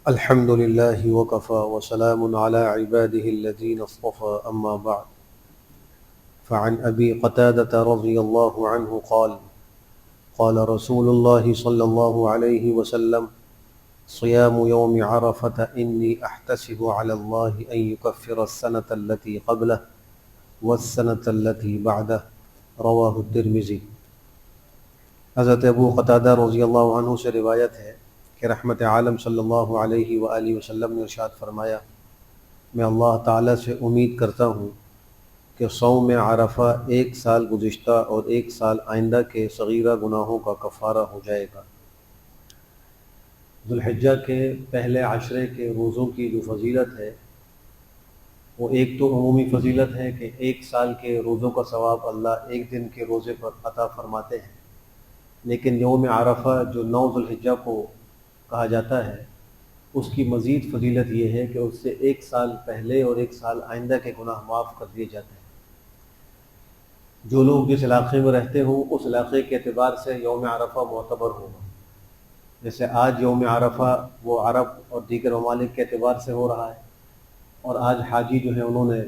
الحمد لله وكفى وسلام على عباده الذين اصطفى أما بعد فعن أبي قتادة رضي الله عنه قال قال رسول الله صلى الله عليه وسلم صيام يوم عرفة إني أحتسب على الله أن يكفر السنة التي قبله والسنة التي بعده رواہ الترمذی۔ حضرت ابو قتادہ رضی اللہ عنہ سے روایت ہے کہ رحمت عالم صلی اللہ علیہ وآلہ وسلم نے ارشاد فرمایا، میں اللہ تعالیٰ سے امید کرتا ہوں کہ صوم عرفہ ایک سال گزشتہ اور ایک سال آئندہ کے صغیرہ گناہوں کا کفارہ ہو جائے گا۔ ذوالحجہ کے پہلے عشرے کے روزوں کی جو فضیلت ہے وہ ایک تو عمومی فضیلت ہے کہ ایک سال کے روزوں کا ثواب اللہ ایک دن کے روزے پر عطا فرماتے ہیں، لیکن یوم عرفہ جو 9 ذوالحجہ کو کہا جاتا ہے اس کی مزید فضیلت یہ ہے کہ اس سے ایک سال پہلے اور ایک سال آئندہ کے گناہ معاف کر دیے جاتے ہیں۔ جو لوگ جس علاقے میں رہتے ہوں اس علاقے کے اعتبار سے یوم عرفہ معتبر ہوگا۔ جیسے آج یوم عرفہ وہ عرب اور دیگر ممالک کے اعتبار سے ہو رہا ہے، اور آج حاجی جو ہیں انہوں نے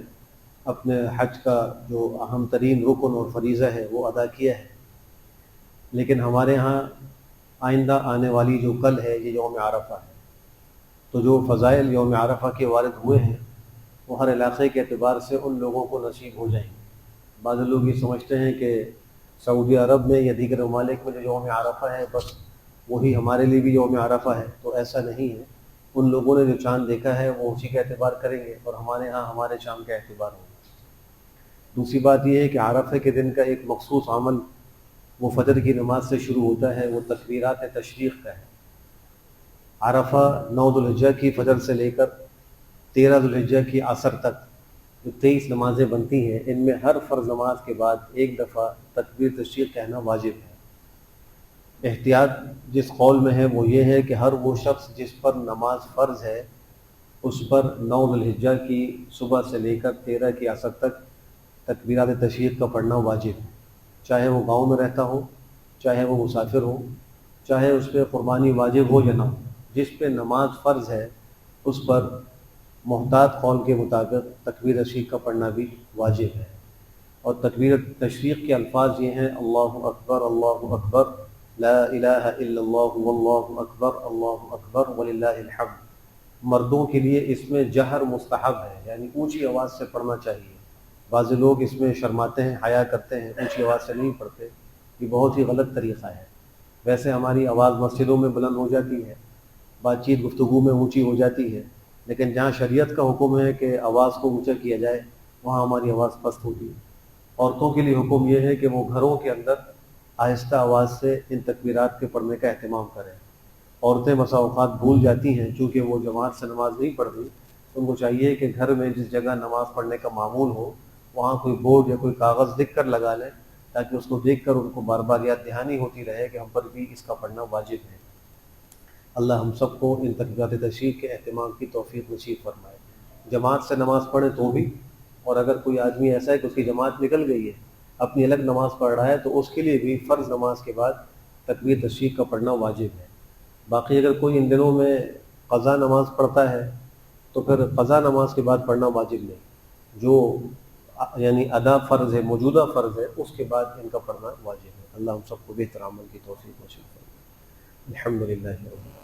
اپنے حج کا جو اہم ترین رکن اور فریضہ ہے وہ ادا کیا ہے، لیکن ہمارے ہاں آئندہ آنے والی جو کل ہے یہ یوم عرفہ ہے، تو جو فضائل یوم عرفہ کے وارد ہوئے ہیں وہ ہر علاقے کے اعتبار سے ان لوگوں کو نصیب ہو جائیں گے۔ بعض لوگ یہ سمجھتے ہیں کہ سعودی عرب میں یا دیگر ممالک میں جو یوم عرفہ ہے بس وہی ہمارے لیے بھی یوم عرفہ ہے، تو ایسا نہیں ہے۔ ان لوگوں نے جو چاند دیکھا ہے وہ اسی کا اعتبار کریں گے، اور ہمارے ہاں ہمارے شام کا اعتبار ہوگا۔ دوسری بات یہ ہے کہ عرفہ کے دن کا ایک مخصوص عمل وہ فجر کی نماز سے شروع ہوتا ہے، وہ تکبیرات تشریق کا ہے۔ عرفہ 9 ذوالحجہ کی فجر سے لے کر 13 ذوالحجہ کی عصر تک جو 23 نمازیں بنتی ہیں، ان میں ہر فرض نماز کے بعد ایک دفعہ تکبیر تشریق کہنا واجب ہے۔ احتیاط جس قول میں ہے وہ یہ ہے کہ ہر وہ شخص جس پر نماز فرض ہے اس پر 9 ذوالحجہ کی صبح سے لے کر 13 کی عصر تک تکبیرات تشریق کا پڑھنا واجب ہے، چاہے وہ گاؤں میں رہتا ہو، چاہے وہ مسافر ہو، چاہے اس پہ قربانی واجب ہو یا نہ ہو۔ جس پہ نماز فرض ہے اس پر محتاط قول کے مطابق تکبیر تشریق کا پڑھنا بھی واجب ہے۔ اور تکبیر تشریق کے الفاظ یہ ہیں: اللہ اکبر لا الہ الا اللہ واللہ اکبر وللہ الحمد۔ مردوں کے لیے اس میں جہر مستحب ہے، یعنی اونچی آواز سے پڑھنا چاہیے۔ بعض لوگ اس میں شرماتے ہیں، حیا کرتے ہیں، اونچی آواز سے نہیں پڑھتے، یہ بہت ہی غلط طریقہ ہے۔ ویسے ہماری آواز مسجدوں میں بلند ہو جاتی ہے، بات چیت گفتگو میں اونچی ہو جاتی ہے، لیکن جہاں شریعت کا حکم ہے کہ آواز کو اونچا کیا جائے وہاں ہماری آواز پست ہوتی ہے۔ عورتوں کے لیے حکم یہ ہے کہ وہ گھروں کے اندر آہستہ آواز سے ان تکبیرات کے پڑھنے کا اہتمام کریں۔ عورتیں بسا اوقات بھول جاتی ہیں، چونکہ وہ جماعت سے نماز نہیں پڑھتی، تو ان کو چاہیے کہ گھر میں جس جگہ نماز پڑھنے کا معمول ہو وہاں کوئی بورڈ یا کوئی کاغذ لکھ کر لگا لیں، تاکہ اس کو دیکھ کر ان کو بار بار یاد دہانی ہوتی رہے کہ ہم پر بھی اس کا پڑھنا واجب ہے۔ اللہ ہم سب کو ان تکبیرات تشریق کے اہتمام کی توفیق نصیب فرمائے۔ جماعت سے نماز پڑھیں تو بھی، اور اگر کوئی آدمی ایسا ہے کہ اس کی جماعت نکل گئی ہے، اپنی الگ نماز پڑھ رہا ہے، تو اس کے لیے بھی فرض نماز کے بعد تکبیر تشریق کا پڑھنا واجب ہے۔ باقی اگر کوئی ان دنوں میں قضا نماز پڑھتا ہے تو پھر قضا نماز کے بعد پڑھنا واجب نہیں، جو یعنی ادا فرض ہے، موجودہ فرض ہے، اس کے بعد ان کا پڑھنا واجب ہے۔ اللہ ہم سب کو بہتر عمل کی توفیق نصیب فرمائے۔ الحمدللہ۔